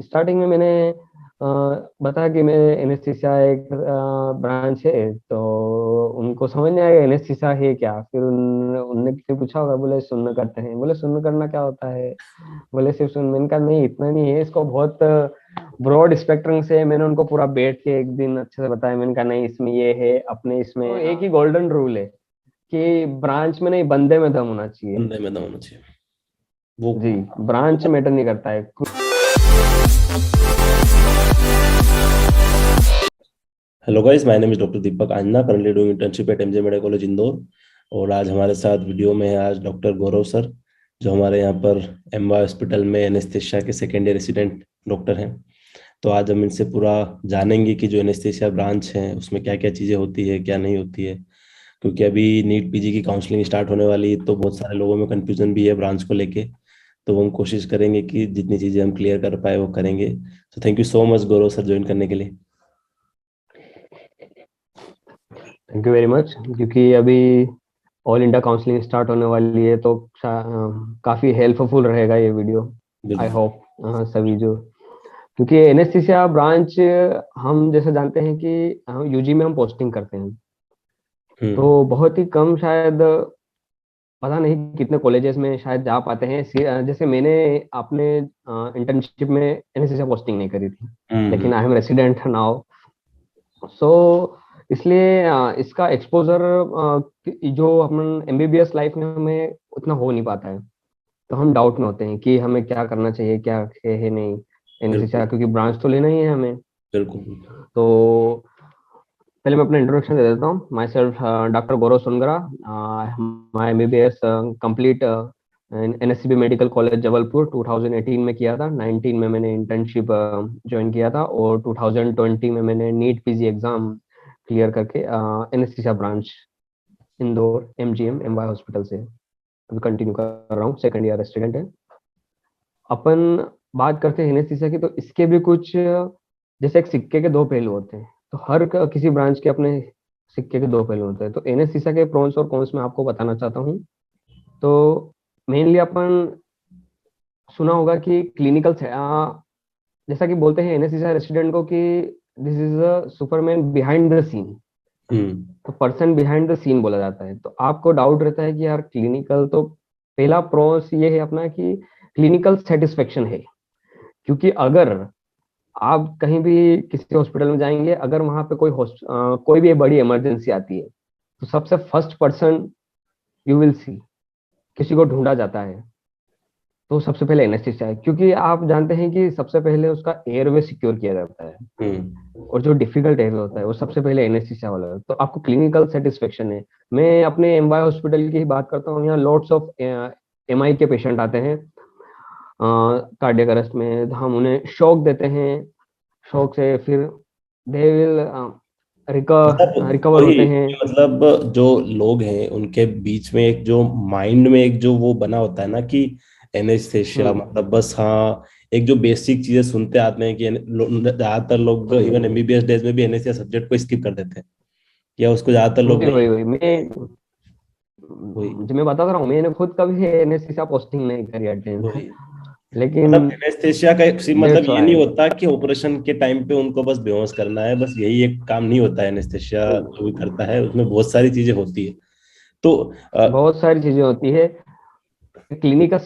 Starting में मैंने बताया कि मैं एनेस्थीसिया एक ब्रांच है, तो उनको समझ नहीं आया एनेस्थीसिया है क्या। फिर उनने किसी पूछा होगा, बोले सुन्न करते हैं। बोले सुन्न करना क्या होता है? बोले सिर्फ सुन। मैंने कहा नहीं, इतना नहीं है, इसको बहुत ब्रॉड स्पेक्ट्रम से। मैंने उनको पूरा बैठ के एक दिन अच्छे से बताया। मैंने कहा नहीं, इसमें ये है, अपने इसमें तो एक ही गोल्डन रूल है कि ब्रांच में नहीं, बंदे में दम होना चाहिए। बंदे में दम होना चाहिए वो। जी, ब्रांच मैटर नहीं करता है। Hello guys, my name is doctor Deepak Anna, currently doing internship at MJ medical college Indore. और आज हमारे साथ वीडियो में है आज डॉक्टर गौरव सर, जो हमारे यहाँ पर एमवाय हॉस्पिटल में एनेस्थेशिया के सेकेंड ईयर रेसिडेंट डॉक्टर हैं। तो आज हम इनसे पूरा जानेंगे कि जो एनेस्थेशिया ब्रांच है उसमें क्या क्या चीज़ें होती है, क्या नहीं होती है। क्योंकि अभी नीट पीजी की काउंसलिंग स्टार्ट होने वाली है, तो बहुत सारे लोगों में कन्फ्यूजन भी है ब्रांच को लेके। तो हम कोशिश करेंगे कि जितनी चीज़ें हम क्लियर कर पाए वो करेंगे। तो thank you so much Gaurav sir join करने के लिए। Thank you very much. क्योंकि अभी ऑल इंडिया काउंसलिंग स्टार्ट होने वाली है, तो काफी हेल्पफुल रहेगा ये वीडियो। आई बिल्कुल। होप सभी जो, क्योंकि एनेस्थीसिया ब्रांच हम जैसे जानते हैं कि यूजी में हम पोस्टिंग करते हैं, हम्म। तो बहुत ही कम, शायद पता नहीं कितने कॉलेजेस में शायद जा पाते हैं। जैसे मैंने अपने इंटर्नशिप में एनेस्थीसिया पोस्टिंग नहीं करी थी, हम्म। लेकिन आई एम रेसिडेंट नाउ। सो इसलिए इसका एक्सपोजर जो अपन एमबीबीएस लाइफ में हमें उतना हो नहीं पाता है। तो हम डाउट में होते हैं कि हमें क्या करना चाहिए, क्या है नहीं बिल्कुल। एनएसएस, क्योंकि ब्रांच तो लेना ही है हमें। बिल्कुल। तो पहले मैं अपना इंट्रोडक्शन दे देता हूँ। Myself doctor Gaurav Sungra, my MBBS complete NSCB medical college Jabalpur 2018 में किया था। 19 में मैंने इंटर्नशिप ज्वाइन किया था, और 2020 में मैंने नीट पीजी एग्जाम क्लियर करके anaesthesia branch Indore MGM MY hospital से अभी कंटिन्यू कर रहा हूँ। सेकंड ईयर स्टूडेंट है अपन। बात करते हैं एनेस्थीसिया की, तो इसके भी कुछ, जैसे एक सिक्के के दो पहलू होते हैं, तो हर किसी ब्रांच के अपने सिक्के के दो पहलू होते हैं। तो एनेस्थीसिया के प्रोन्स और कॉन्स मैं आपको बताना चाहता हूँ। तो मेनली अपन सुना होगा कि क्लिनिकल, जैसा कि बोलते हैं एनेस्थीसिया रेसिडेंट को कि this is a superman behind the scene. Hmm. तो पर्सन बिहाइंड द सीन बोला जाता है। तो आपको डाउट रहता है कि यार क्लिनिकल, तो पहला प्रोस ये है अपना कि क्लिनिकल सेटिस्फेक्शन है। क्योंकि अगर आप कहीं भी किसी हॉस्पिटल में जाएंगे, अगर वहां पे कोई भी बड़ी इमरजेंसी आती है, तो सबसे first person you will see, किसी को ढूंढा जाता है, तो सबसे पहले एनेस्थीसिया है। क्योंकि आप जानते हैं कि सबसे पहले उसका एयरवे सिक्योर किया जाता है, हम्म। और जो डिफिकल्ट एयरवे होता है वो सबसे पहले एनेस्थीसिया वाला है। तो आपको क्लिनिकल सेटिस्फेक्शन है। मैं अपने एमवाई हॉस्पिटल की ही बात करता हूँ। यहाँ लॉट्स ऑफ एमआई के पेशेंट आते हैं कार्डियक अरेस्ट में, तो हम उन्हें शॉक देते हैं। शॉक से फिर दे विल मतलब रिकवर वही होते हैं। मतलब जो लोग हैं उनके बीच में एक जो माइंड में एक जो वो बना होता है ना कि एनेस्थेशिया हम्म। मतलब बस, हाँ, एक जो बेसिक चीजें सुनते आते हैं कि ज्यादातर लोग इवन एमबीबीएस डेज में भी एनेस्थेसिया सब्जेक्ट को स्किप कर देते हैं, या उसको ज्यादातर लोग जी, नहीं। वही वही वही मैं बता रहा हूँ, मैंने खुद कभी एनेस्थीसिया पोस्टिंग नहीं करी अटेंड, वही लेकिन मतलब एनेस्थेशिया का मतलब दैट्स ये नहीं व्हाई। होता कि ऑपरेशन के टाइम पे उनको बस बेहोश करना है, बस यही एक काम नहीं होता है। एनेस्थेशिया जो भी करता है उसमें बहुत सारी चीजें होती है। तो बहुत सारी चीजें होती है। क्लिनिकल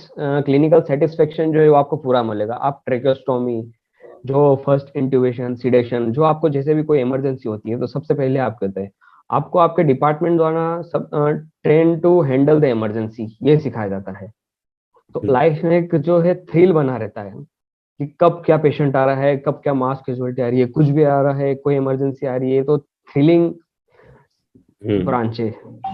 क्लिनिकल सेटिस्फेक्शन जो है वो आपको पूरा मिलेगा। आप ट्रेकोस्टोमी, जो फर्स्ट इंट्यूबेशन, सिडेशन, जो आपको जैसे भी कोई इमरजेंसी होती है, तो सबसे पहले आप करते हैं। आपको आपके डिपार्टमेंट द्वारा सब train to handle the emergency ये सिखाया जाता है। तो लाइफ में एक जो है थ्रिल बना रहता है कि कब क्या पेशेंट आ रहा है, कब क्या मास कैजुअलिटी आ रही है, कुछ भी आ रहा है, कोई इमरजेंसी आ रही है, तो थ्रिलिंग हम्म। ब्रांच है।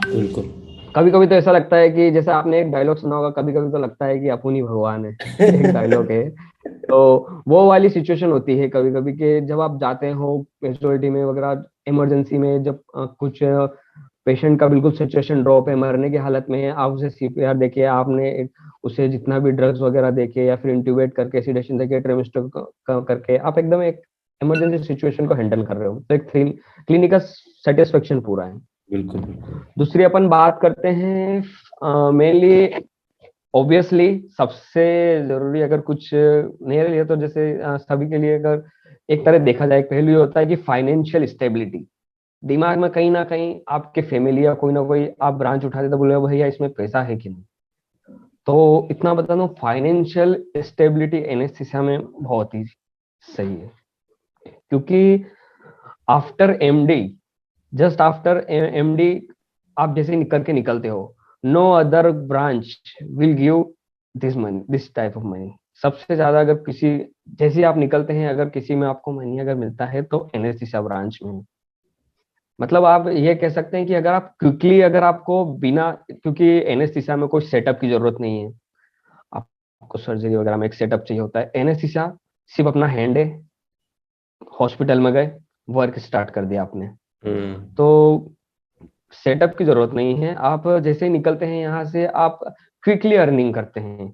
बिल्कुल। कभी कभी तो ऐसा लगता है कि जैसे आपने एक डायलॉग सुना होगा, कभी कभी तो लगता है कि अपुन ही भगवान है। एक डायलॉग है। तो वो वाली सिचुएशन होती है कभी कभी कि जब आप जाते हो कैजुअलिटी में वगैरह, इमरजेंसी में, जब कुछ पेशेंट का बिल्कुल सिचुएशन ड्रॉप है, मरने की हालत में है, आप उसे सीपीआर देके, आपने उसे जितना भी ड्रग्स वगैरह देके या फिर इंट्यूबेट करके, सिडेशन देके, ट्रेमिस्टर करके, आप एकदम एक इमरजेंसी सिचुएशन को हैंडल कर रहे हो, तो एक थ्रिल, क्लिनिकल सेटिस्फेक्शन पूरा है। बिल्कुल। बिल्कुल। दूसरी अपन बात करते हैं मेनली ऑब्वियसली सबसे जरूरी अगर कुछ मेरे लिए तो जैसे सभी के लिए अगर एक तरह देखा जाए, एक पहलू ये होता है कि फाइनेंशियल स्टेबिलिटी। दिमाग में कहीं ना कहीं आपके फैमिली या कोई ना कोई आप ब्रांच उठाते तो बोले भैया इसमें पैसा है कि नहीं। तो इतना बता दूं, फाइनेंशियल स्टेबिलिटी एनेस्थीसिया में बहुत ही सही है, क्योंकि after MD, just after MD आप जैसे निकल के निकलते हो, no other branch will give this money, this type of money. सबसे ज्यादा अगर किसी, जैसे आप निकलते हैं अगर किसी में आपको मनी अगर मिलता है तो एनेस्थीसिया ब्रांच में। मतलब आप ये कह सकते हैं कि अगर आप क्विकली, अगर आपको बिना, क्योंकि एनेस्थीसिया में कोई सेटअप की जरूरत नहीं है, आपको सर्जरी वगैरह में एक सेटअप चाहिए होता है। एनेस्थीसिया सिर्फ अपना हैंड है, हॉस्पिटल में गए, वर्क स्टार्ट कर दिया आपने, तो सेटअप की जरूरत नहीं है। आप जैसे ही निकलते हैं यहाँ से आप क्विकली अर्निंग करते हैं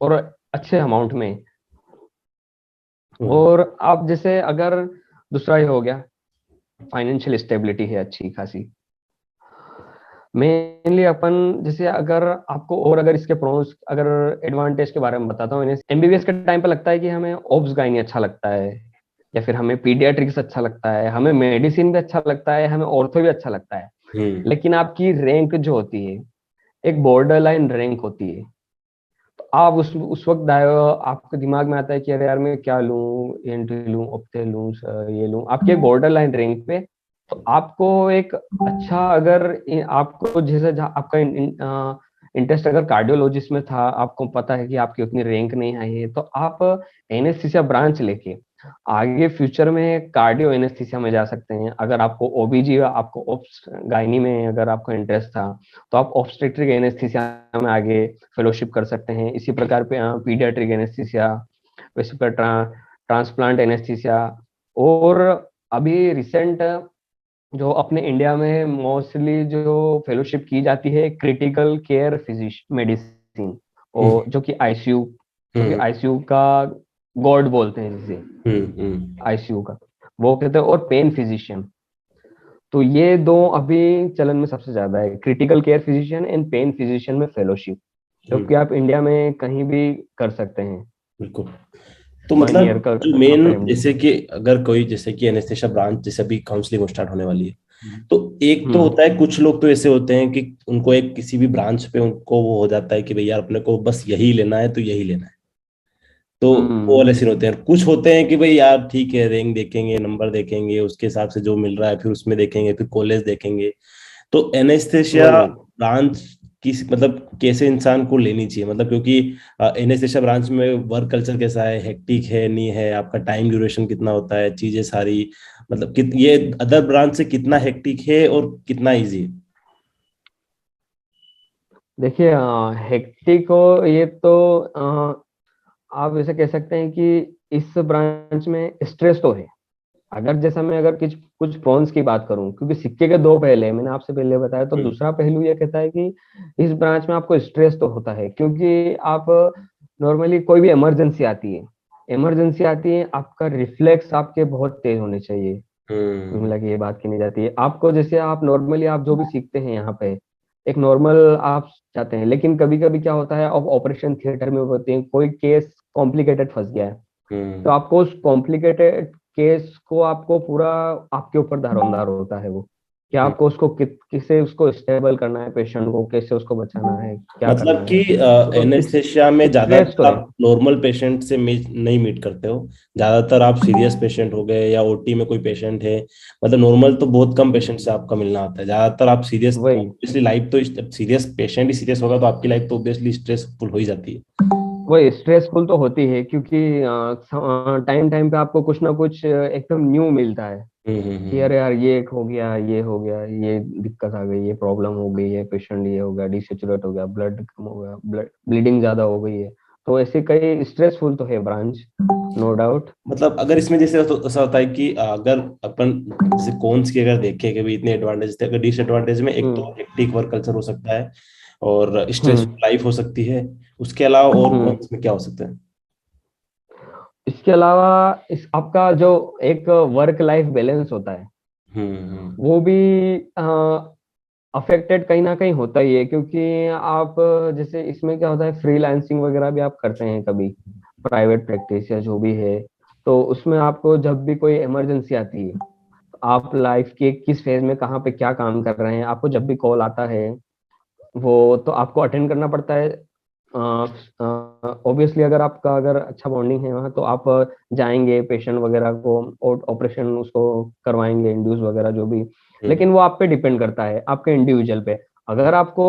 और अच्छे अमाउंट में। और आप जैसे अगर दूसरा ये हो गया, फाइनेंशियल स्टेबिलिटी है अच्छी खासी। मेनली अपन जैसे अगर आपको और अगर इसके प्रोस अगर एडवांटेज के बारे में बताता हूँ, एमबीबीएस के टाइम पे लगता है कि हमें ओब्स गाइनी अच्छा लगता है, या फिर हमें पीडियाट्रिक्स अच्छा लगता है, हमें मेडिसिन भी अच्छा लगता है, हमें ऑर्थो भी अच्छा लगता है। लेकिन आपकी रैंक जो होती है, एक बॉर्डर लाइन रैंक होती है, तो आप उस वक्त आपके दिमाग में आता है कि अरे यार मैं क्या लूं, एंट्री लूं, ऑप्थे लूं, ये लूं, आपके बॉर्डर लाइन रैंक पे। तो आपको एक अच्छा, अगर आपको जैसे आपका इंटरेस्ट अगर कार्डियोलॉजिस्ट में था, आपको पता है कि आपकी उतनी रैंक नहीं आई है, तो आप एनेस्थीसिया ब्रांच लेके आगे फ्यूचर में कार्डियो एनेस्थीसिया में जा सकते हैं। अगर आपको ओबीजी, आपको ओब्स गायनी में अगर आपको इंटरेस्ट था, तो आप ऑब्स्टेट्रिक एनेस्थीसिया में आगे फेलोशिप कर सकते हैं। इसी प्रकार पे पीडियाट्रिक एनेस्थीसिया, वैसे पर ट्रांसप्लांट एनेस्थीसिया। और अभी रिसेंट जो अपने इंडिया में मोस्टली जो फेलोशिप की जाती है, क्रिटिकल केयर फिजिशियन मेडिसिन, और जो कि आईसीयू, जो कि आईसीयू का गॉड बोलते हैं जिसे, आईसीयू का वो कहते हैं, और पेन फिजिशियन। तो ये दो अभी चलन में सबसे ज्यादा है, critical care physician and pain physician में फेलोशिप, जो कि आप इंडिया में कहीं भी कर सकते हैं। बिल्कुल। तो 1 ईयर मतलब का जो आफ्टर मेन, एमडी। जैसे कि अगर कोई, जैसे कि एनेस्थेशिया ब्रांच जैसे अभी काउंसलिंग स्टार्ट होने वाली है, तो एक तो हम्म होता है, कुछ लोग तो ऐसे होते हैं कि उनको एक किसी भी ब्रांच पे उनको वो हो जाता है कि भैया अपने को बस यही लेना है तो यही लेना है, तो वो हम्म वाले सीन होते हैं। कुछ होते हैं कि भाई यार ठीक है, रैंक देखेंगे, नंबर देखेंगे, उसके हिसाब से जो मिल रहा है फिर उसमें देखेंगे, फिर कॉलेज देखेंगे। तो एनेस्थेशिया वही वही। ब्रांच किस मतलब कैसे इंसान को लेनी चाहिए, मतलब क्योंकि एनेस्थेशिया ब्रांच में वर्क कल्चर कैसा है, हेक्टिक है नहीं है, आपका टाइम ड्यूरेशन कितना होता है, चीजें सारी, मतलब ये अदर ब्रांच से कितना हेक्टिक है और कितना इजी है? देखिए हेक्टिक हो ये तो आप ऐसे कह सकते हैं कि इस ब्रांच में स्ट्रेस तो है। अगर जैसा मैं अगर कुछ कुछ प्रॉन्स की बात करूं, क्योंकि सिक्के के दो पहले हैं, मैंने आपसे पहले बताया, तो हम्म दूसरा पहलू ये कहता है कि इस ब्रांच में आपको स्ट्रेस तो होता है, क्योंकि आप नॉर्मली कोई भी इमरजेंसी आती है, इमरजेंसी आती है, आपका रिफ्लेक्स आपके बहुत तेज होने चाहिए। हम्म मतलब कि ये बात की नहीं जाती है आपको, जैसे आप नॉर्मली आप जो भी सीखते हैं यहाँ पे, एक नॉर्मल आप जाते हैं, लेकिन कभी कभी क्या होता है, आप ऑपरेशन थिएटर में होते हैं, कोई केस कॉम्प्लिकेटेड फंस गया है, तो हम्म आपको उस कॉम्प्लिकेटेड केस को आपको पूरा आपके ऊपर दारोमदार होता है वो, कि हम्म। आपको उसको किसे उसको स्टेबल करना है, पेशेंट को कैसे उसको बचाना है, क्या मतलब करना कि है। तो एनेस्थेशिया में स्ट्रेस तो ज्यादातर है। आप नॉर्मल पेशेंट से नहीं मीट करते हो, ज्यादातर आप सीरियस पेशेंट हो गए या ओटी में कोई पेशेंट है, मतलब नॉर्मल तो बहुत कम पेशेंट से आपका मिलना आता है, ज्यादातर आप सीरियस, वही ऑब्वियसली लाइफ तो, सीरियस पेशेंट ही सीरियस होगा तो आपकी लाइफ तो ऑब्वियसली स्ट्रेसफुल हो ही जाती है। वही स्ट्रेसफुल तो होती है, क्योंकि टाइम टाइम पे आपको कुछ ना कुछ एकदम न्यू मिलता है, कि हम्म। अरे यार ये एक हो गया, ये हो गया, ये दिक्कत आ गई, ये प्रॉब्लम हो गई है, पेशेंट ये हो गया, डिसेचुरेट हो गया, ब्लड कम हो गया, ब्लड ब्लीडिंग ज्यादा हो गई है। तो ऐसे कई स्ट्रेसफुल तो है ब्रांच, नो डाउट। मतलब अगर इसमें जैसे ऐसा होता है कि अगर अपन जैसे कॉन्स की अगर देखें कि भी इतने एडवांटेज थे, अगर डिसएडवांटेज में एक तो हम्म हेक्टिक वर्क कल्चर हो सकता है और हम्म स्ट्रेसफुल लाइफ हो सकती है, उसके अलावा और हम्म कॉन्स में क्या हो सकता है? इसके अलावा इस आपका जो एक वर्क लाइफ बैलेंस होता है, हम्म। वो भी अफेक्टेड कहीं ना कहीं होता ही है, क्योंकि आप जैसे इसमें क्या होता है, फ्रीलांसिंग वगैरह भी आप करते हैं कभी, प्राइवेट प्रैक्टिस या जो भी है, तो उसमें आपको जब भी कोई इमरजेंसी आती है, आप लाइफ के किस फेज में कहाँ पे क्या काम कर रहे हैं, आपको जब भी कॉल आता है वो तो आपको अटेंड करना पड़ता है। ऑब्वियसली अगर आपका अगर अच्छा बॉन्डिंग है वहाँ, तो आप जाएंगे पेशेंट वगैरह को ऑपरेशन उसको करवाएंगे, इंड्यूस वगैरह जो भी। हम्म, लेकिन वो आप पे डिपेंड करता है, आपके इंडिविजुअल पे। अगर आपको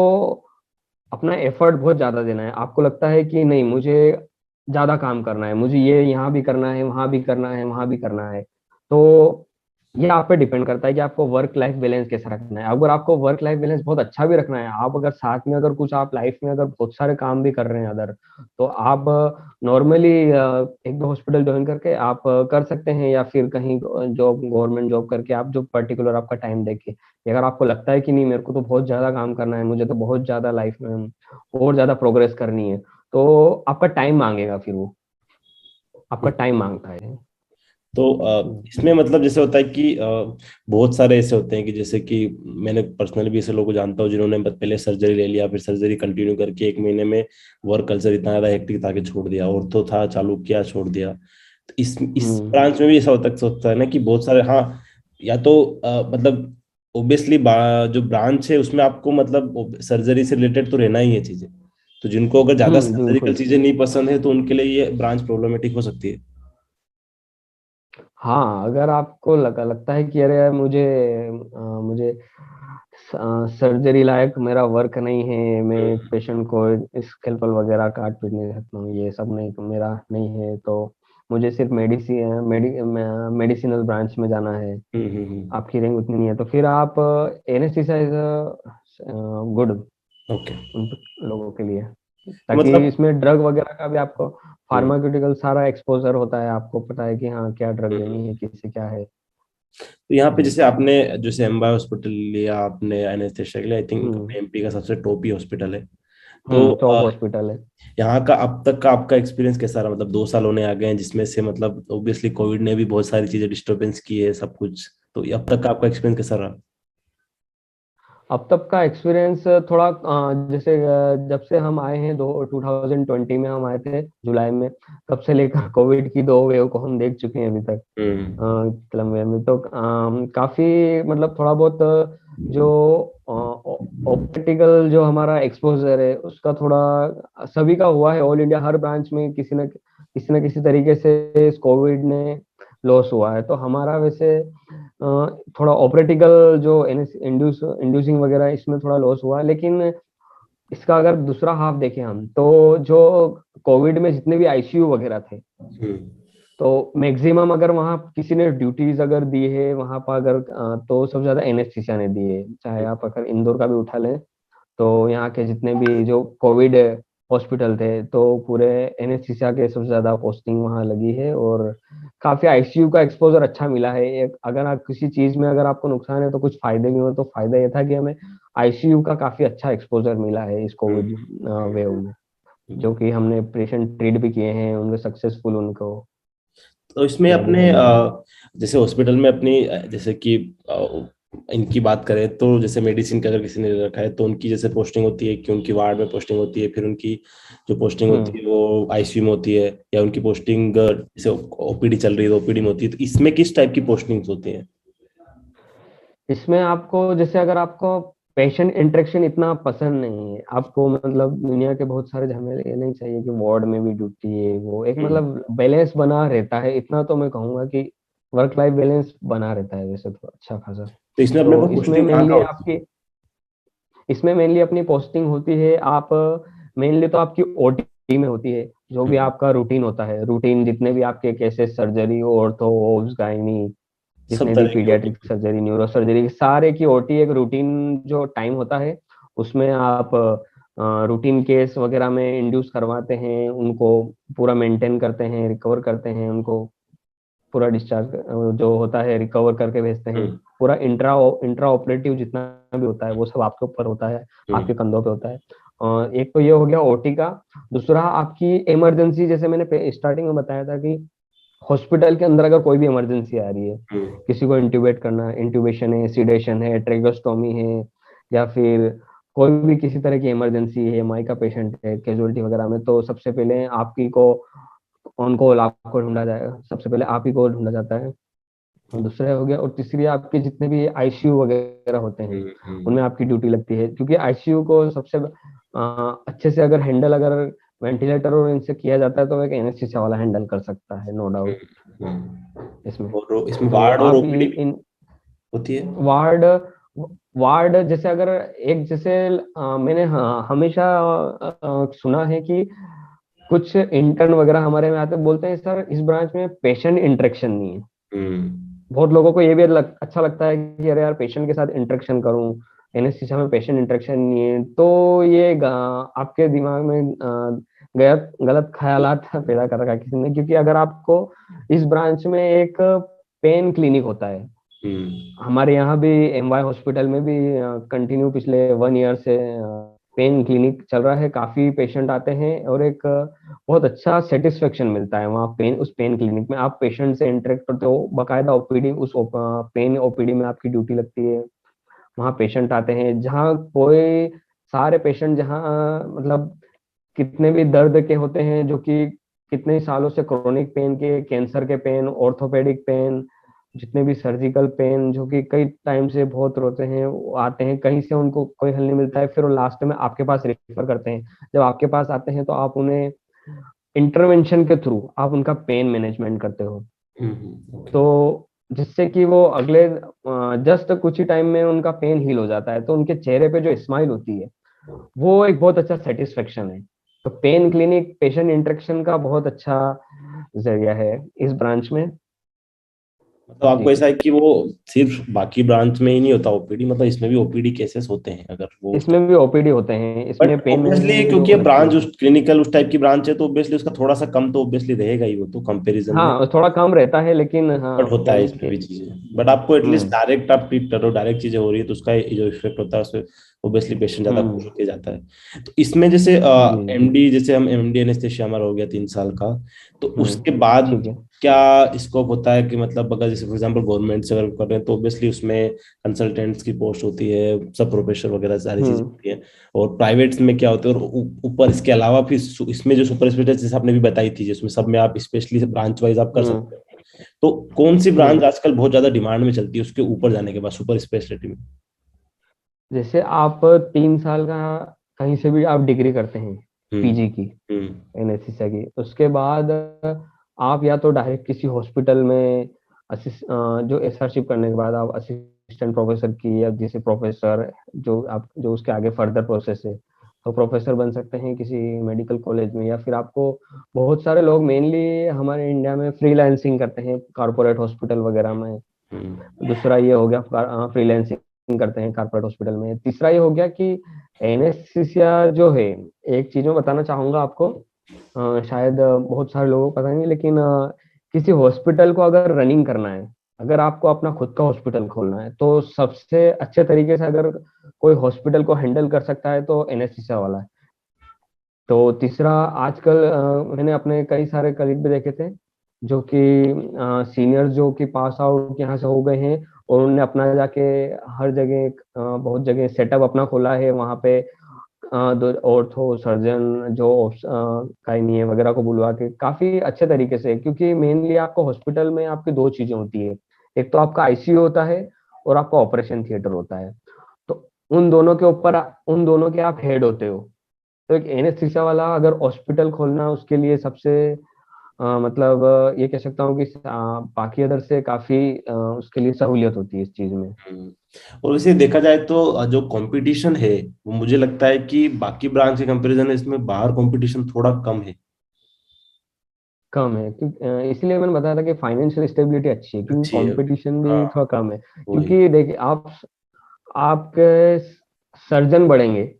अपना एफर्ट बहुत ज्यादा देना है, आपको लगता है कि नहीं मुझे ज्यादा काम करना है, मुझे ये यहाँ भी करना है, वहां भी करना है, वहां भी करना है, तो ये आप पे डिपेंड करता है कि आपको वर्क लाइफ बैलेंस कैसा रखना है। अगर आपको वर्क लाइफ बैलेंस बहुत अच्छा भी रखना है, आप अगर साथ में अगर कुछ आप लाइफ में अगर बहुत सारे काम भी कर रहे हैं अदर, तो आप नॉर्मली एक दो हॉस्पिटल ज्वाइन करके आप कर सकते हैं, या फिर कहीं जॉब, गवर्नमेंट जॉब करके आप जो पर्टिकुलर आपका टाइम देके, अगर आपको लगता है कि नहीं मेरे को तो बहुत ज्यादा काम करना है, मुझे तो बहुत ज्यादा लाइफ में और ज्यादा प्रोग्रेस करनी है, तो आपका टाइम मांगेगा, फिर वो आपका हम्म। टाइम मांगता है। तो इसमें मतलब जैसे होता है कि बहुत सारे ऐसे होते हैं कि जैसे कि मैंने पर्सनली भी ऐसे लोगों को जानता हूँ जिन्होंने पहले सर्जरी ले लिया, फिर सर्जरी कंटिन्यू करके 1 महीने में वर्क कल्चर इतना ज्यादा हेक्टिक था कि छोड़ दिया, और तो था चालू किया छोड़ दिया। तो इस हम्म ब्रांच में भी ऐसा होता है ना कि बहुत सारे, हाँ, या तो मतलब ओब्वियसली जो ब्रांच है उसमें आपको मतलब सर्जरी से रिलेटेड तो रहना ही है चीजें। तो जिनको अगर ज्यादा सर्जिकल बिल्कुल। चीजें नहीं पसंद है तो उनके लिए ये ब्रांच प्रॉब्लमेटिक हो सकती है। हाँ, अगर आपको लगता है कि अरे यार मुझे सर्जरी लायक मेरा वर्क नहीं है, मैं पेशेंट को स्केलपल वगैरह काट पीट नहीं सकता हूँ, ये सब नहीं मेरा नहीं है, तो मुझे सिर्फ मेडिसिनल ब्रांच में जाना है, आपकी रैंक उतनी नहीं है, तो फिर आप एनेस्थीसिया इज गुड ओके। उन लोगों के लिए, तो ताकि मतलब इसमें ड्रग वगैरह का भी आपको हम्म, फार्मास्यूटिकल सारा एक्सपोजर होता है, आपको पता है कि हाँ क्या ड्रग देनी है, किससे क्या है। तो यहाँ पे हम्म जैसे आपने जैसे एम्बाय हॉस्पिटल लिया आपने एनेस्थेशिया के लिए, आई थिंक हम्म एमपी का सबसे टॉप ही हॉस्पिटल है। तो टॉप हॉस्पिटल है। यहाँ का अब तक का आपका एक्सपीरियंस कैसा रहा? मतलब 2 साल होने आ गए हैं जिसमें से मतलब ऑब्वियसली कोविड ने भी बहुत सारी चीजें डिस्टरबेंस की है सब कुछ, तो अब तक का आपका एक्सपीरियंस कैसा रहा? अब तक का एक्सपीरियंस थोड़ा जैसे जब से हम आए हैं, 2020 में हम आए थे जुलाई में, तब से लेकर कोविड की दो वेव को हम देख चुके हैं अभी तक। हम्म लंबे में तो काफी मतलब थोड़ा बहुत जो ऑप्टिकल जो हमारा एक्सपोजर है उसका थोड़ा सभी का हुआ है, ऑल इंडिया हर ब्रांच में किसी न किसी तरीके से इस कोविड ने लॉस हुआ है, तो हमारा वैसे थोड़ा ऑपरेटिकल जो इंड्यूसिंग वगैरह इसमें थोड़ा लॉस हुआ है। लेकिन इसका अगर दूसरा हाफ देखें हम, तो जो कोविड में जितने भी आईसीयू वगैरह थे, हम्म तो मैक्सिमम अगर वहाँ किसी ने ड्यूटीज अगर दी है वहां पर अगर तो सबसे ज्यादा एनेस्थीसिया ने दी है। चाहे आप अगर इंदौर का भी उठा लें, तो यहाँ के जितने भी जो कोविड हॉस्पिटल थे, तो पूरे एनेस्थीसिया के सबसे ज्यादा पोस्टिंग वहाँ लगी है, और काफी आईसीयू का एक्सपोजर अच्छा मिला है। एक अगर आप किसी चीज में अगर आपको नुकसान है तो कुछ फायदे भी हो, तो फायदा ये था कि हमें आईसीयू का काफी अच्छा एक्सपोजर मिला है इस हम्म कोविड वेव में, जो कि हमने पेशेंट ट्रीट भी किए हैं, उनके सक्सेसफुल उनको तो इसमें केयर भी अपने किए हैं। जैसे हॉस्पिटल में अपनी जैसे कि इनकी बात करें तो जैसे मेडिसिन का अगर किसी ने ले रखा है तो उनकी जैसे पोस्टिंग होती है कि उनकी वार्ड में पोस्टिंग होती है, फिर उनकी जो पोस्टिंग होती हम्म है वो आईसीयू में होती है, या उनकी पोस्टिंग जैसे ओपीडी चल रही है तो ओपीडी में होती है, तो इसमें किस टाइप की पोस्टिंग्स होती हैं? इसमें आपको जैसे अगर आपको पेशेंट इंटरेक्शन इतना पसंद नहीं है, आपको मतलब दुनिया के बहुत सारे झमेले, ये नहीं चाहिए कि वार्ड में भी ड्यूटी है, वो एक हम्म। मतलब बैलेंस बना रहता है, इतना तो मैं कहूंगा कि वर्क लाइफ बैलेंस बना रहता है वैसे तो अच्छा खासा। तो इसमें अपने को तो पोस्टिंग कहाँ कहाँ होती इसमें मेनली अपनी पोस्टिंग होती है, आप मेनली तो आपकी ओटी में होती है, जो है? भी आपका रूटीन होता है, रूटीन जितने भी आपके cases, surgery, ortho, obs, gynae, सब जितने भी तरह की होती पीडियाट्रिक है। सर्जरी, न्यूरो सर्जरी, सारे की ओटी एक रूटीन जो टाइम होता है, उसमें आप रूटीन केस वगैरह में इंड्यूस करवाते हैं, उनको पूरा मेंटेन करते हैं, रिकवर करते हैं, उनको पूरा डिस्चार्ज जो होता है रिकवर करके भेजते हैं। हम्म पूरा इंट्रा इंट्रा ऑपरेटिव जितना भी होता है वो सब आपके ऊपर होता है, आपके हम्म कंधों पे होता है। एक तो ये हो गया ओटी का। दूसरा आपकी इमरजेंसी, जैसे मैंने स्टार्टिंग में बताया था कि हॉस्पिटल के अंदर अगर कोई भी इमरजेंसी आ रही है, हम्म किसी को इंट्यूबेट करना, इंट्यूबेशन है, सीडेशन है, ट्रेकोस्टोमी है, या फिर कोई भी किसी तरह की इमरजेंसी है, माई का पेशेंट है कैजुअलिटी वगैरह में, तो सबसे पहले आप ही को उनको आपको ढूंढा जाएगा, सबसे पहले आप ही को ढूंढा जाता है। और दूसरा हो गया, और तीसरी आपके जितने भी आईसीयू वगैरह होते हैं हम्म उनमें आपकी ड्यूटी लगती है, क्योंकि आईसीयू को सबसे अच्छे से अगर हैंडल, अगर वेंटिलेटर और इनसे किया जाता है, तो एक एनेस्थीसिया वाला हैंडल कर सकता है, नो डाउट इसमें। और इसमें तो वार्ड और आप ओपीडी भी इन होती है। वार्ड वार्ड जैसे अगर एक जैसे मैंने हमेशा सुना है कि कुछ इंटर्न वगैरह हमारे में आते बोलते हैं सर इस ब्रांच में पेशेंट इंटरेक्शन नहीं है। हम्म बहुत लोगों को ये भी अच्छा लगता है कि अरे यार पेशेंट के साथ इंटरेक्शन करूं, एनेस्थीसिया में पेशेंट इंटरेक्शन नहीं है, तो ये आपके दिमाग में गलत गलत ख्यालात पैदा कर रखा है किसी ने, क्योंकि अगर आपको इस ब्रांच में एक पेन क्लिनिक होता है, हम्म हमारे यहाँ भी एमवाई हॉस्पिटल में भी कंटिन्यू पिछले 1 ईयर से पेन क्लिनिक चल रहा है, काफी पेशेंट आते हैं और एक बहुत अच्छा सेटिस्फेक्शन मिलता है वहाँ पेन, उस पेन क्लिनिक में आप पेशेंट से इंटरेक्ट करते हो, बकायदा ओपीडी, उस पेन ओपीडी में आपकी ड्यूटी लगती है। वहाँ पेशेंट आते हैं जहाँ कोई, सारे पेशेंट जहाँ मतलब कितने भी दर्द के होते हैं, जो कि कितने ही सालों से क्रोनिक पेन के, कैंसर के पेन, ऑर्थोपेडिक पेन, जितने भी सर्जिकल पेन जो कि कई टाइम से बहुत रोते हैं, वो आते हैं, कहीं से उनको कोई हल नहीं मिलता है, फिर वो लास्ट में आपके पास रेफर करते हैं। जब आपके पास आते हैं तो आप उन्हें इंटरवेंशन के थ्रू आप उनका पेन मैनेजमेंट करते हो, ओके। तो जिससे कि वो अगले जस्ट कुछ ही टाइम में उनका पेन हील हो जाता है, तो उनके चेहरे पे जो स्माइल होती है वो एक बहुत अच्छा सेटिस्फेक्शन है। तो पेन क्लिनिक पेशेंट इंटरेक्शन का बहुत अच्छा जरिया है इस ब्रांच में। मतलब आपको जी, ऐसा है कि वो सिर्फ बाकी ब्रांच में ही नहीं होता ओपीडी, मतलब इसमें भी ओपीडी केसेस होते हैं अगर वो उस। इसमें भी ओपीडी होते हैं, बट इसमें पेन ऑब्वियसली मैनेजमेंट की क्योंकि जो ये लगती ब्रांच है। उस क्लिनिकल उस टाइप की ब्रांच है, तो ऑब्वियसली उसका थोड़ा सा कम तो ऑब्वियसली रहेगा ही वो तो कंपैरिजन में। हाँ थोड़ा कम रहता है, लेकिन हाँ बट होता है पेन इसमें के। भी चीजें, बट आपको एटलीस्ट हम्म डायरेक्ट आप ट्रीट करो, डायरेक्ट चीजें हो रही है तो उसका जो इफेक्ट होता है उससे ऑब्वियसली पेशेंट ज्यादा खुश हम्म होके जाता है। तो इसमें जैसे जी जी। एमडी, जैसे हम एमडी एनेस्थेशिया हमारा हो गया 3 साल का, तो उसके बाद ठीक है। क्या स्कोप होता है कि मतलब अगर जैसे फॉर एग्जांपल गवर्नमेंट से अगर कर रहे हैं तो ऑब्वियसली उसमें कंसल्टेंट्स की पोस्ट होती है, सब प्रोफेसर वगैरह सारी चीजें हम्म होती है। और प्राइवेट्स में क्या होता है, और ऊपर इसके अलावा फिर इसमें जो सुपर स्पेशलिस्ट जैसे आपने भी बताई थी, जिसमें सब में आप स्पेशली ब्रांच वाइज आप कर हम्म सकते हैं, तो कौन सी ब्रांच हम्म आजकल बहुत ज्यादा डिमांड में चलती है उसके ऊपर जाने के बाद सुपर स्पेशलिटी में? जैसे आप 3 साल का कहीं से भी आप डिग्री करते हैं, हम्म पीजी की, हम्म एनएससी की, उसके बाद आप या तो डायरेक्ट किसी हॉस्पिटल में जो एसआरशिप करने के बाद आप असिस्टेंट प्रोफेसर की, या जैसे प्रोफेसर जो आप जो उसके आगे फर्दर प्रोसेस है, तो प्रोफेसर बन सकते हैं किसी मेडिकल कॉलेज में, या फिर आपको, बहुत सारे लोग मेनली हमारे इंडिया में फ्रीलांसिंग करते हैं कारपोरेट हॉस्पिटल वगैरह में। हम्म दूसरा ये हो गया फ्रीलांसिंग करते हैं कारपोरेट हॉस्पिटल में। तीसरा ये हो गया कि एनेस्थीसिया जो है, एक चीज मैं बताना चाहूंगा आपको, शायद बहुत सारे लोगों को पता नहीं, लेकिन किसी हॉस्पिटल को अगर रनिंग करना है, अगर आपको अपना खुद का हॉस्पिटल खोलना है, तो सबसे अच्छे तरीके से अगर कोई हॉस्पिटल को हैंडल कर सकता है तो एनेस्थीसिया वाला है। तो तीसरा, आजकल मैंने अपने कई सारे कलीग भी देखे थे जो कि सीनियर्स जो कि पास आउट यहाँ से हो गए हैं, और उन्होंने अपना जाके हर जगह बहुत जगह सेटअप अपना खोला है वहाँ पे, दो ऑर्थो सर्जन जो गायनी वगैरह को बुलवा के काफी अच्छे तरीके से, क्योंकि मेनली आपको हॉस्पिटल में आपकी दो चीजें होती है, एक तो आपका आईसीयू होता है और आपका ऑपरेशन थिएटर होता है। तो उन दोनों के ऊपर, उन दोनों के आप हेड होते हो। तो एक एनेस्थीसिया वाला अगर हॉस्पिटल खोलना, उसके लिए सबसे मतलब ये कह सकता हूँ कि बाकी अदर से काफी उसके लिए सहूलियत होती है इस चीज में। हम्म। और वैसे देखा जाए तो जो कंपटीशन है वो मुझे लगता है कि बाकी ब्रांच के कंपैरिजन में इसमें बाहर कंपटीशन थोड़ा कम है। कम है, क्योंकि इसलिए मैंने बताया था कि फाइनेंशियल स्टेबिलिटी अच्छी है, क्योंकि अच्छी है। कंपटीशन हाँ भी थोड़ा कम है। वही। क्योंकि देखिए आप, आपके सर्जन बढ़ेंगे,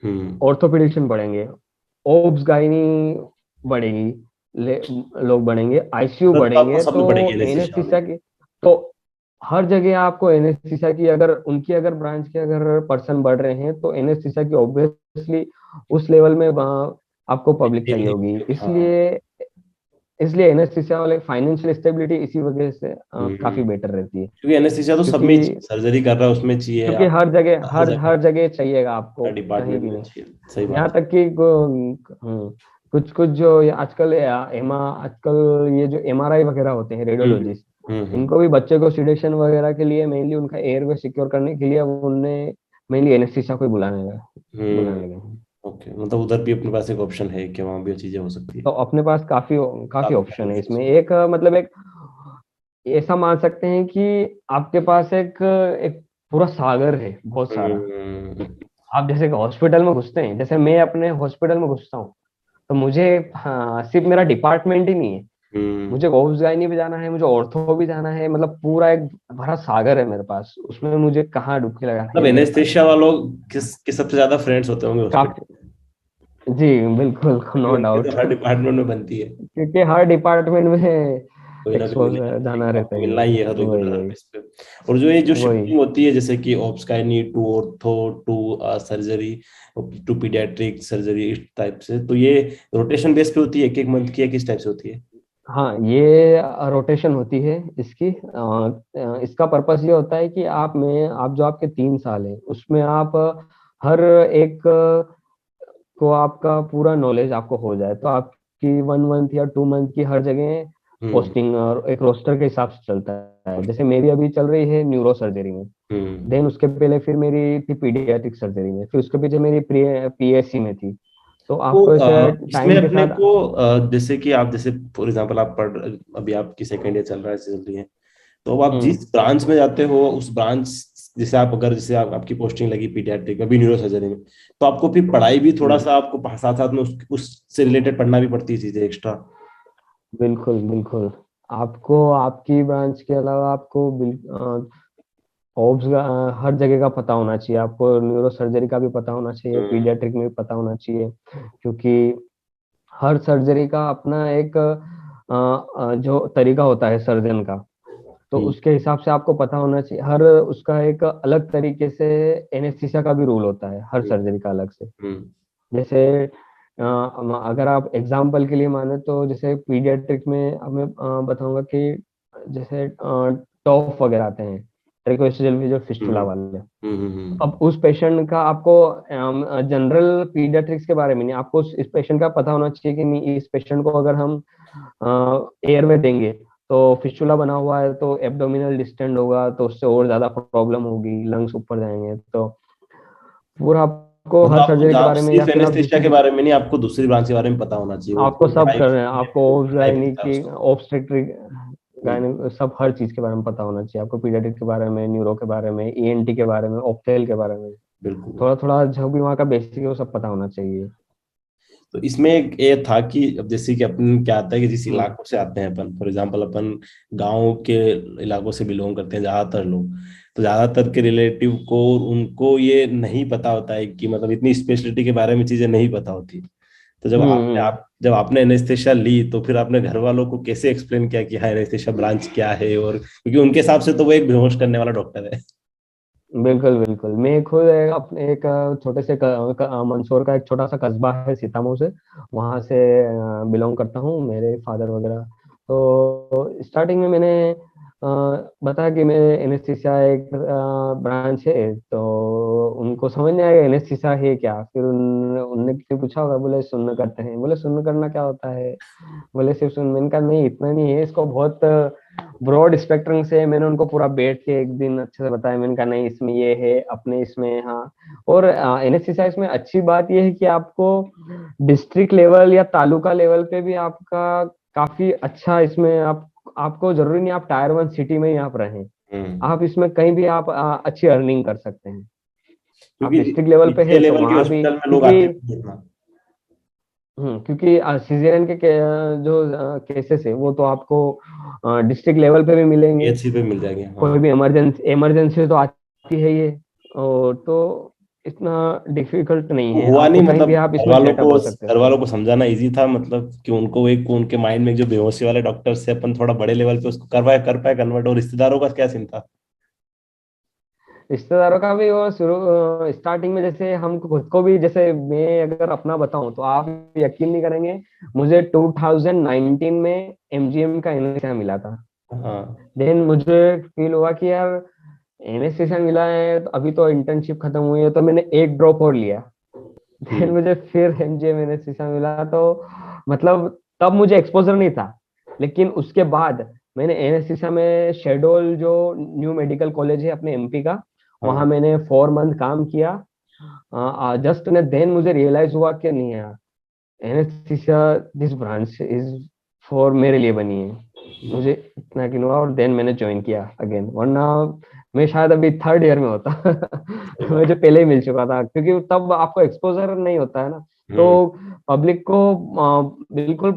हम्म। ऑर्थोपेडिक्शन बढ़ेंगे, ओब्स गायनी बढ़ेगी, लोग बढ़ेंगे, आईसीयू जरूरत तो आपको बढ़ेंगे, सब तो में पड़ेगी एनेस्थीसिया वाले एनेस्थीसिया की, तो हर जगह आपको एनेस्थीसिया की, अगर उनकी अगर ब्रांच के अगर पर्सन बढ़ रहे हैं, तो एनेस्थीसिया की ऑब्वियसली उस लेवल में वहाँ आपको पब्लिक चाहिए में। होगी, हाँ। इसलिए इसलिए एनेस्थीसिया वाले फाइनेंशियल स्टेबिलिटी इसी वजह से काफी हम्म। बेटर रहती है। क्योंकि एनेस्थीसिया तो सब में क्योंकि सर्जरी कर रहा है उसमें चाहिए, क्योंकि आप हर जगह हर हर जगह हर जगह चाहिएगा आपको, हर कहीं डिपार्टमेंट भी में नहीं। चाहिए, सही यहाँ बात तक कि कुछ कुछ जो ये आजकल आजकल ये जो एमआरआई वगैरह होते हैं, है। रेडियोलॉजिस्ट, हम्म। इनको भी बच्चे को सिडेशन वगैरह के लिए मेनली उनका एयरवे सिक्योर करने के लिए अब उनने मेनली एनेस्थीसिया को ही बुलाने लगे हैं। ओके, मतलब उधर भी अपने पास एक ऑप्शन है कि वहां भी ये चीजें हो सकती है। तो अपने पास काफी काफी काफी ऑप्शन है बेनिफिट्स। इसमें। एक मतलब एक ऐसा मान सकते हैं कि आपके पास एक एक पूरा सागर है बहुत सारा। हम्म। आप जैसे हॉस्पिटल में घुसते हैं, जैसे मैं अपने हॉस्पिटल में घुसता हूँ, तो मुझे सिर्फ मेरा डिपार्टमेंट ही नहीं है, हम्म। मुझे ऑब्स गायनी भी जाना है, मुझे ऑर्थो भी जाना है, मतलब पूरा एक भरा सागर है मेरे पास, उसमें मुझे कहाँ डुबकी लगानी मतलब है मेरे पास। एनेस्थेशिया वालों के सबसे ज्यादा फ्रेंड्स होते होंगे काफी, हॉस्पिटल, जी बिल्कुल, क्योंकि नो उनके डाउट। तो हर डिपार्टमेंट में बनती है, क्योंकि हर डिपार्टमेंट में कोई ना कोई मिल ही एक्सपोजर जाता है, जाना रहता आपको ही मिलना है। ही है वही रेगुलर वही बेस पे। और जो ये जो वही शिफ्टिंग होती है जैसे कि obs gynae to ortho to surgery to paediatric surgery, इस टाइप से, तो ये रोटेशन बेस पे होती है, एक एक मंथ की, किस टाइप से होती है? हाँ, ये रोटेशन होती है इसकी। इसका पर्पस ये होता है कि आप जो आपके 3 साल है उसमें आप हर एक को आपका पूरा नॉलेज आपको हो जाए, तो आपकी 1 मंथ या 2 मंथ की हर जगह हम्म। पोस्टिंग और एक रोस्टर के हिसाब से चलता है। जैसे मेरी अभी चल रही है न्यूरो सर्जरी में, हम्म। देन उसके पहले फिर मेरी थी पीडियाट्रिक सर्जरी में, फिर उसके पीछे मेरी पीएससी में थी। तो तो आपको ऐसे इसमें टाइम के अपने साथ। को जैसे कि आप, जैसे फॉर एग्जांपल आप पढ़, अभी आपकी सेकेंड ईयर चल रहा है, चल रही है, तो अब आप हम्म जिस ब्रांच में जाते हो उस ब्रांच, जैसे आप अगर जैसे आपकी पोस्टिंग लगी पीडियाट्रिक अभी न्यूरो सर्जरी में, तो आपको फिर पढ़ाई भी थोड़ा हम्म, सा आपको साथ साथ में उससे रिलेटेड पढ़ना भी पड़ती है चीजें एक्स्ट्रा। बिल्कुल बिल्कुल। आपको आपकी ब्रांच के अलावा आपको ओब्स का हर जगह का पता होना चाहिए, आपको न्यूरो सर्जरी का भी पता होना चाहिए, हम्म। पीडियाट्रिक में भी पता होना चाहिए। क्योंकि हर सर्जरी का अपना एक जो तरीका होता है सर्जन का, तो हम्म। उसके हिसाब से आपको पता होना चाहिए। हर उसका एक अलग तरीके से एनेस्थीसिया का भी रूल होता है, हर हम्म। सर्जरी का अलग से। हम्म। जैसे अगर आप एग्जाम्पल के लिए माने तो जैसे पीडियाट्रिक में अब मैं बताऊंगा कि जैसे टॉप वगैरह आते हैं, ट्रेकोएस्ट्रोजल जो फिस्टुला हम्म। वाले। हम्म। अब उस पेशेंट का आपको जनरल पीडियाट्रिक्स के बारे में नहीं, आपको इस पेशेंट का पता होना चाहिए कि नहीं, इस पेशेंट को अगर हम एयरवे देंगे तो फिस्टुला बना हुआ है तो एब्डोमिनल डिस्टेंड होगा, तो उससे और ज्यादा प्रॉब्लम होगी, लंग्स ऊपर जाएंगे। तो पूरा आपको मतलब हर आपको सर्जरी के आप बारे में, या सिर्फ फिर आप एनेस्थेशिया जिस के बारे में नहीं, आपको दूसरी ब्रांच के बारे में पता होना चाहिए, वो आपको सब पढ़ाई करना है, करनी है, आपको ओब्स पढ़ाई के गायनी हिसाब की, से। ऑब्स्टेट्रिक हम्म। गायनी, सब हर चीज के बारे में पता होना चाहिए आपको, पीडियाट्रिक के बारे में, न्यूरो के बारे में, ईएनटी के बारे में, ऑप्थेल के बारे में। बिल्कुल। थोड़ा थोड़ा जो भी वहाँ का बेसिक है वो सब पता होना चाहिए। तो इसमें एक ये था कि अब जैसे कि अपन क्या आता है कि जिस हम्म इलाकों से आते हैं अपन, फॉर एग्जांपल अपन गांव के इलाकों से बिलोंग करते हैं ज्यादातर लोग, तो ज्यादातर के रिलेटिव को उनको ये नहीं पता होता है कि मतलब इतनी स्पेशलिटी के बारे में चीजें नहीं पता होती। तो हम्म। जब आपने एनेस्थेशिया ली तो फिर आपने घर वालों को कैसे एक्सप्लेन किया कि हाँ एनेस्थेशिया ब्रांच क्या है, और क्योंकि उनके हिसाब से तो वो एक बेहोश करने वाला डॉक्टर है। बिल्कुल बिल्कुल। मैं खुद अपने एक छोटे से मंदसौर का एक छोटा सा कस्बा है सीतामऊ से, वहाँ से बिलोंग करता हूँ, मेरे फादर वगैरह। तो स्टार्टिंग में मैंने बताया कि मैं एनेस्थीसिया एक ब्रांच है, तो उनको समझ नहीं आया एनेस्थीसिया है क्या। फिर उनने किसी पूछा होगा, बोले सुन्न करते हैं, बोले सुन्न करना क्या होता है, बोले सिर्फ सुन। मैंने कहा नहीं, इतना नहीं है, इसको बहुत ब्रॉड स्पेक्ट्रम से। मैंने उनको पूरा बैठ के एक दिन अच्छे से बताया, मैंने कहा नहीं इसमें ये है, अपने इसमें हाँ। और एनएसएसआई में अच्छी बात ये है कि आपको डिस्ट्रिक्ट लेवल या तालुका लेवल पे भी आपका काफी अच्छा इसमें आपको जरूरी नहीं आप टायर 1 सिटी में ही आप रहें, हम्म। आप इसमें कहीं भी आप अच्छी अर्निंग कर सकते हैं। आप क्योंकि डिस्ट्रिक्ट लेवल पे नीचे है तो लेवल के वहां भी, हॉस्पिटल में लोग क्योंकि आते नहीं इतना। क्योंकि सीजरियन जो केसेस है वो तो आपको डिस्ट्रिक्ट लेवल पे भी मिलेंगे। पीएचसी पे मिल जाएंगे, हाँ। कोई भी इमरजेंसी इमरजेंसी तो आती है ये, और तो इतना डिफिकल्ट नहीं तो है, हुआ नहीं, आपको कहीं मतलब भी आप इसमें सेटअप हो सकते घर हो। वालों को समझाना इजी था, मतलब कि उनको एक उनके माइंड में जो बेहोशी वाले डॉक्टर से अपन थोड़ा बड़े लेवल पे उसको कर पाए कन्वर्ट, और रिश्तेदारों का क्या सीन था? रिश्तेदारों का भी, और शुरू स्टार्टिंग में जैसे हम खुद को भी, जैसे मैं अगर अपना बताऊं तो आप यकीन नहीं करेंगे, मुझे 2019 में एमजीएम का एनेस्थीसिया मिला था। हाँ। देन मुझे फील हुआ कि यार एनेस्थीसिया मिला है, तो अभी तो इंटर्नशिप खत्म हुई है, तो मैंने एक ड्रॉप और लिया। देन हम्म। मुझे फिर एमजीएम एनेस्थीसिया मिला, तो मतलब तब मुझे एक्सपोजर नहीं था। लेकिन उसके बाद मैंने एनेस्थीसिया में शेडोल, जो न्यू मेडिकल कॉलेज है अपने एमपी का, वहां हाँ। मैंने 4 मंथ काम किया। जस्ट ने देन मुझे रियलाइज हुआ कि नहीं यार, anaesthesia this branch is for मेरे लिए बनी है। मुझे इतना यकीन हुआ, और देन मैंने ज्वाइन किया अगेन, वरना मैं शायद अभी थर्ड ईयर में होता। सही बात। मुझे पहले ही मिल चुका था, क्योंकि तब आपको एक्सपोजर नहीं होता है ना। तो हम्म। पब्लिक को बिल्कुल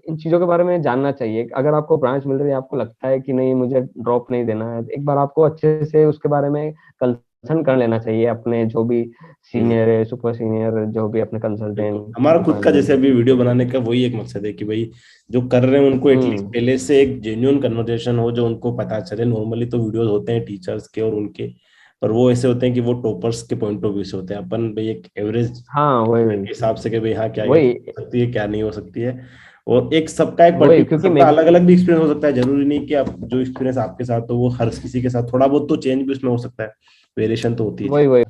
इन चीजों के बारे में जानना चाहिए। अगर आपको ब्रांच मिल रही है, आपको लगता है कि नहीं मुझे ड्रॉप नहीं देना है, एक बार आपको अच्छे से उसके बारे में कंसल्ट कर लेना चाहिए अपने जो भी हम्म। सीनियर है, सुपर सीनियर, जो भी अपने बिल्कुल, कंसल्टेंट हमारा खुद का जैसे डिपार्टमेंट। अभी वीडियो बनाने का वही एक मकसद है कि भाई जो कर रहे हैं उनको एटलीस्ट हम्म। पहले से एक जेन्युइन कन्वर्सेशन हो, जो उनको पता चले। नॉर्मली तो वीडियोस होते हैं टीचर्स के और उनके, पर वो ऐसे होते हैं कि वो टॉपर्स के पॉइंट ऑफ व्यू से होते हैं। अपन भाई एक एवरेज हाँ, वही के वही हिसाब से कि भाई हाँ क्या क्या वही चीज़ हो सकती है क्या नहीं हो सकती है। और एक सबका एक वही पर्टिकुलर, क्योंकि सबका मैं अलग अलग भी एक्सपीरियंस हो सकता है। जरूरी नहीं कि आप जो एक्सपीरियंस आपके साथ हो वो हर किसी के साथ, थोड़ा बहुत तो चेंज भी उसमें हो सकता है। वेरिएशन तो होती है वही चीज। वही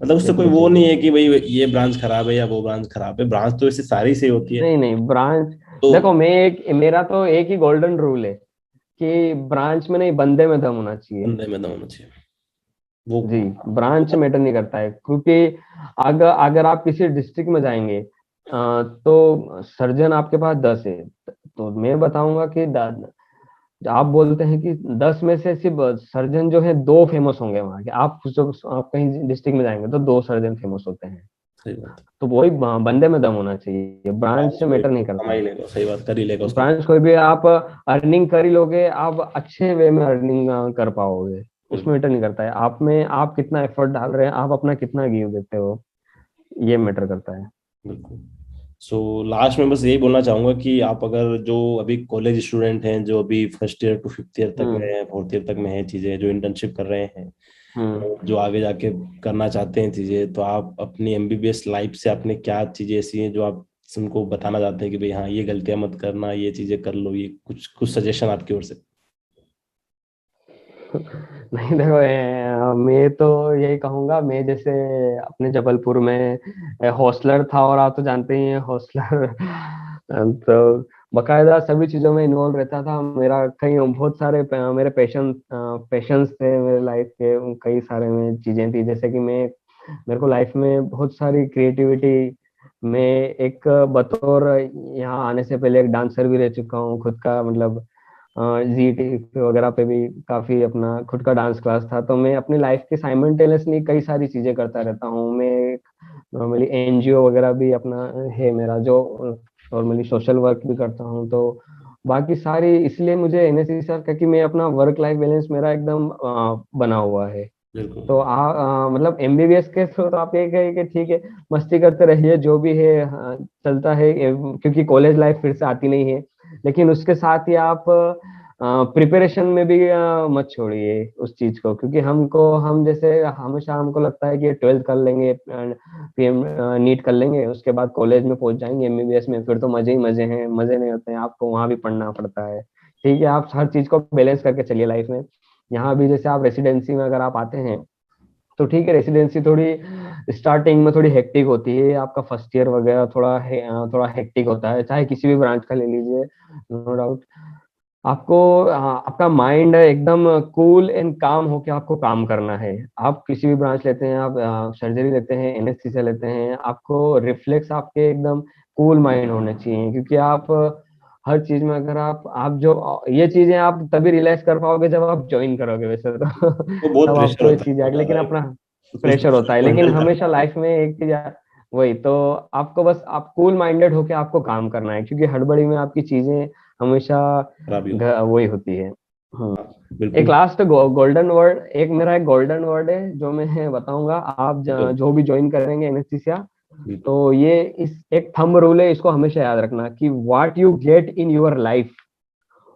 मतलब उससे कोई वो डेफिनेटली। नहीं है कि भाई ये ब्रांच खराब है या वो ब्रांच खराब है, ब्रांच तो ऐसे सारी से होती है। नहीं नहीं, ब्रांच, तो देखो मैं एक, मेरा तो एक ही गोल्डन रूल है कि ब्रांच में नहीं, बंदे में दम होना चाहिए। बंदे में दम होना चाहिए वो। जी, ब्रांच मैटर नहीं करता है, क्योंकि अगर अगर आप किसी डिस्ट्रिक्ट में जाएंगे, तो सर्जन आपके पास 10 है, तो मैं बताऊंगा कि आप बोलते हैं कि 10 में से सिर्फ सर्जन जो है 2 फेमस होंगे वहाँ के। आप कहीं डिस्ट्रिक्ट में जाएंगे तो 2 सर्जन फेमस होते हैं। सही बात तो वही बंदे में दम होना चाहिए, है। ब्रांच ब्रांच से कोई मैटर नहीं कमा करता ही है। लेगा, सही बात, कर ही लेगा उसका। ब्रांच कोई भी आप अर्निंग कर ही लोगे, आप अच्छे वे में अर्निंग कर पाओगे, उसमें बिल्कुल। मैटर नहीं करता है आप में, आप कितना एफर्ट डाल रहे हैं, आप अपना कितना गिव देते हो, ये मैटर करता है। बिल्कुल। सो लास्ट में बस यही बोलना चाहूंगा कि आप अगर जो अभी कॉलेज स्टूडेंट हैं, जो अभी first year to fifth year तक में हम्म। है, फोर्थ ईयर तक में है, चीजें जो इंटर्नशिप कर रहे हैं, हम्म। जो आगे जाके करना चाहते हैं चीजें, तो आप अपनी एमबीबीएस लाइफ से आपने क्या चीजें ऐसी हैं जो आप उनको बताना चाहते हैं कि भाई हाँ ये गलतियां मत करना, ये चीजें कर लो, ये कुछ कुछ सजेशन आपकी ओर से। नहीं देखो, मैं तो यही कहूंगा, मैं जैसे अपने जबलपुर में हॉस्टलर था, और आप तो जानते ही हैं हॉस्टलर। तो बकायदा सभी चीजों में इन्वॉल्व रहता था मेरा। कई बहुत सारे मेरे पैशंस थे मेरे लाइफ के, कई सारे में चीजें थी, जैसे कि मेरे को लाइफ में बहुत सारी क्रिएटिविटी। मैं एक बतौर यहाँ आने से पहले एक डांसर भी रह चुका हूँ खुद का, मतलब जी टी वगैरह पे भी काफी अपना खुद का डांस क्लास था। तो मैं अपनी लाइफ के साइमल्टेनियसली कई सारी चीजें करता रहता हूँ। मैं नॉर्मली एनजीओ वगैरह भी अपना है मेरा, जो नॉर्मली सोशल वर्क भी करता हूँ। तो बाकी सारी, इसलिए मुझे एनएससी सर, क्योंकि मैं अपना वर्क लाइफ बैलेंस मेरा एकदम बना हुआ है। बिल्कुल। तो मतलब एमबीबीएस के थ्रू तो आप ये कहिए कि ठीक है, मस्ती करते रहिए, जो भी है चलता है, क्योंकि कॉलेज लाइफ फिर से आती नहीं है। लेकिन उसके साथ ही आप प्रिपरेशन में भी मत छोड़िए उस चीज को, क्योंकि हम जैसे हमेशा हमको लगता है कि 12th कर लेंगे, पीएम नीट कर लेंगे, उसके बाद कॉलेज में पहुंच जाएंगे एमबीबीएस में, फिर तो मजे ही मजे हैं। मजे नहीं होते हैं, आपको वहां भी पढ़ना पड़ता है। ठीक है, आप हर चीज को बैलेंस करके चलिए लाइफ में। यहाँ भी जैसे आप रेसिडेंसी में अगर आप आते हैं, तो ठीक है, रेसिडेंसी थोड़ी स्टार्टिंग में थोड़ी हेक्टिक होती है, आपका फर्स्ट ईयर वगैरह थोड़ा हेक्टिक होता है, चाहे किसी भी ब्रांच का ले लीजिए, नो डाउट। आपको आपका माइंड एकदम कूल एंड काम होके आपको काम करना है। आप किसी भी ब्रांच लेते हैं, आप सर्जरी लेते हैं, एनेस्थीसिया लेते हैं, आपको रिफ्लेक्स आपके एकदम कूल माइंड होने चाहिए, क्योंकि आप हर चीज में, अगर आप जो ये चीजें आप तभी रियलाइज कर पाओगे जब आप ज्वाइन करोगे वैसे तो। वो बहुत तब प्रेशर आपको ये होता है, चीज बहुत आएगी, लेकिन ज्यादा अपना उस प्रेशर होता प्रेशर है, को लेकिन हैंडल हमेशा करना। लाइफ में एक चीज वही तो, आपको बस आप कूल माइंडेड होके आपको काम करना है, क्योंकि हड़बड़ी में आपकी चीजें हमेशा खराबी होती वही होती है। है। हाँ, एक बिल्कुल। लास्ट गोल्डन वर्ड, एक मेरा एक गोल्डन वर्ड है जो मैं बताऊंगा। आप बिल्कुल। जो भी ज्वाइन करेंगे एनेस्थीसिया, बिल्कुल। तो ये इस एक थंब रूल है, इसको हमेशा याद रखना कि what you get in your life,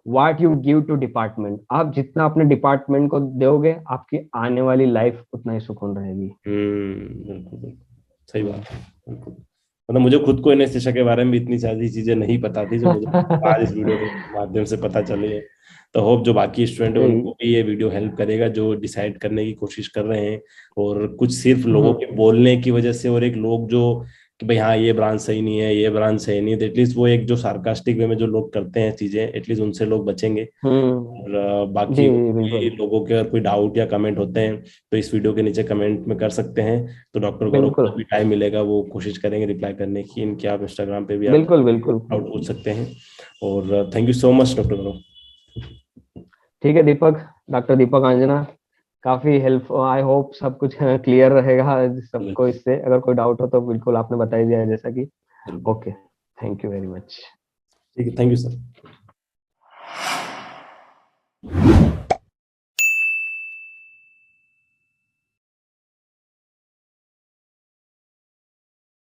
what you give to department. आप जितना अपने डिपार्टमेंट को दोगे, आपकी आने वाली लाइफ उतना ही सुकून रहेगी। बिल्कुल बिल्कुल सही बात है, बिल्कुल। मतलब मुझे खुद को एनेस्थेसिया के बारे में भी इतनी सारी चीजें नहीं पता थी जो मुझे आज इस वीडियो के माध्यम से पता चली है। तो होप जो बाकी स्टूडेंट है उनको भी ये वीडियो हेल्प करेगा, जो डिसाइड करने की कोशिश कर रहे हैं, और कुछ सिर्फ लोगों के बोलने की वजह से, और एक लोग जो कि भाई हाँ ये ब्रांच सही नहीं है, ये ब्रांच सही नहीं है, तो एटलीस्ट वो एक जो सार्कास्टिक वे में जो लोग करते हैं चीजें, एटलीस्ट उनसे लोग बचेंगे। और जी बाकी बिल्कुल लोगों के अगर कोई डाउट या कमेंट होते हैं तो इस वीडियो के नीचे कमेंट में कर सकते हैं। तो डॉक्टर गौरव को बिल्कुल जब भी टाइम मिलेगा वो कोशिश करेंगे रिप्लाई करने की। इनके आप इंस्टाग्राम पे भी आप बिल्कुल बिल्कुल। डाउट पूछ सकते हैं। और thank you so much doctor Gaurav. ठीक है दीपक, डॉक्टर दीपक आंजना, काफी हेल्प, आई होप सब कुछ क्लियर रहेगा सबको। इससे अगर कोई डाउट हो तो बिल्कुल आपने बता ही दिया है जैसा कि। बिल्कुल okay, thank you very much. ठीक है, थैंक यू सर।